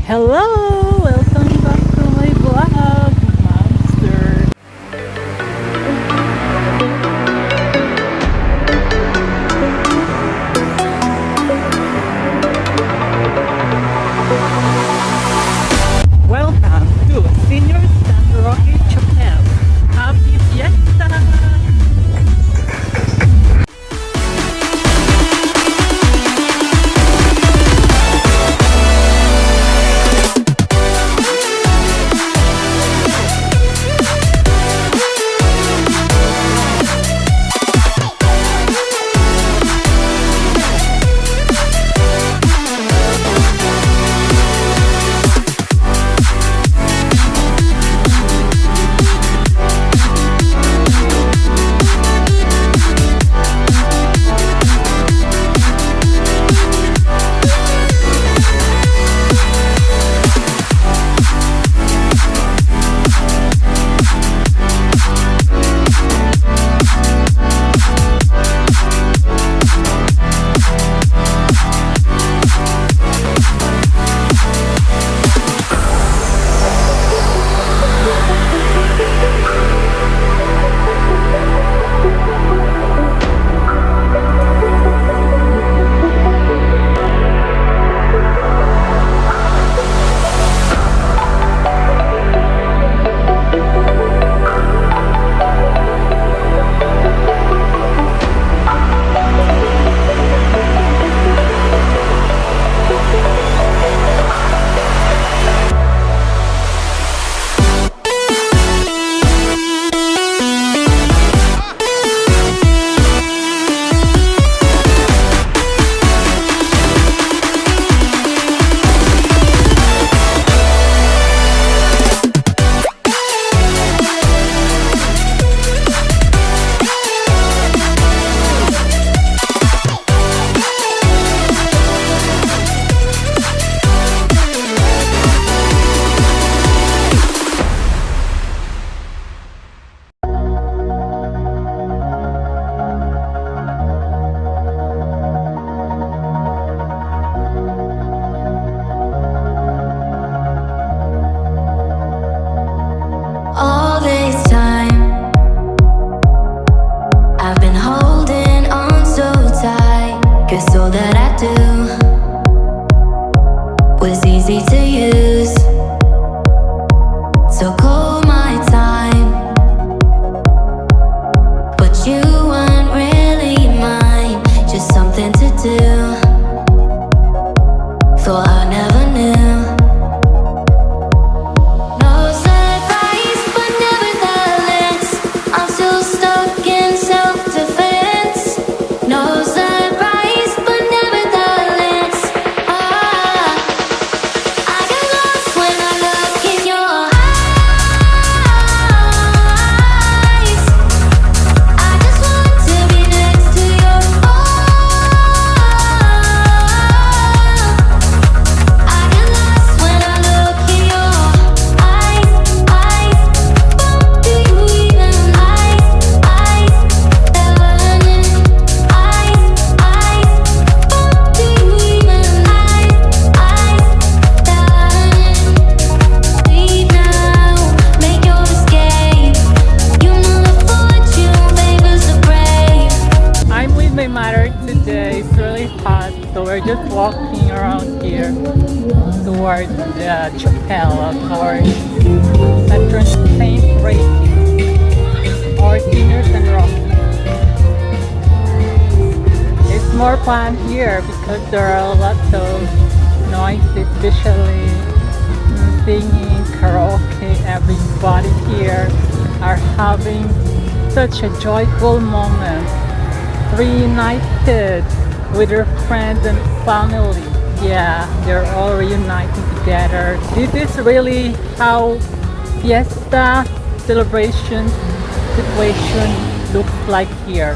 Hello! Welcome back to my vlog, Monster. Welcome to Señor San Roque Chapel. Happy Fiesta! All this time I've been holding on so tight, 'cause all that I do was easy to use. So call my time, but you weren't really mine, just something to do. Thought I never knew. Today it's really hot, so we're just walking around here towards the chapel of our patron Saint Roque or Señor San Roque. It's more fun here because there are lots of noise, especially singing, karaoke. Everybody here are having such a joyful moment, reunited with their friends and family. Yeah, they're all reuniting together. This is really how Fiesta celebration situation looks like here.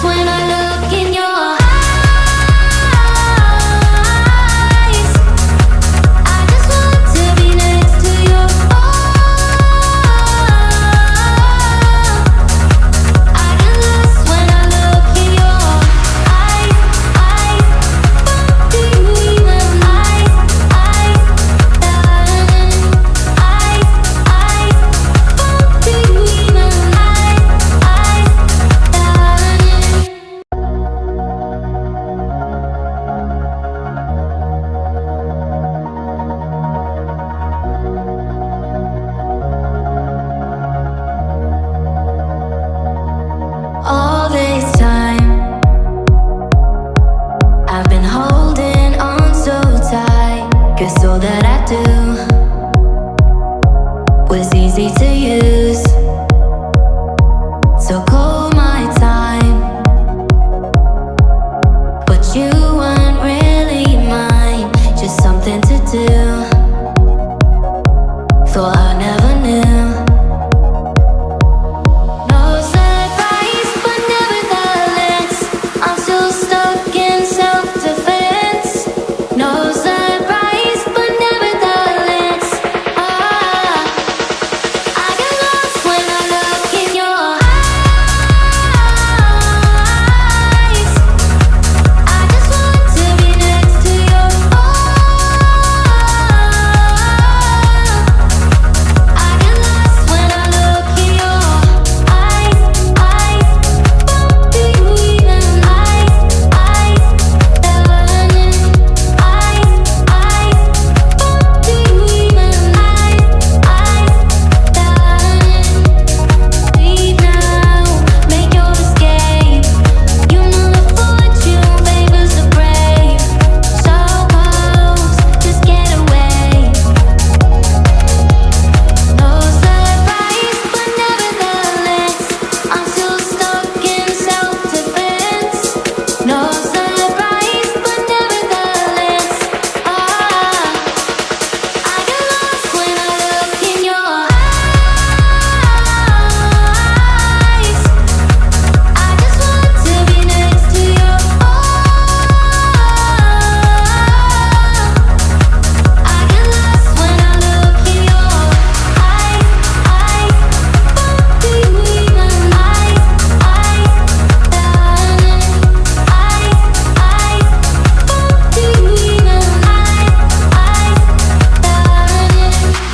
When I look in your eyes, Guess all that I do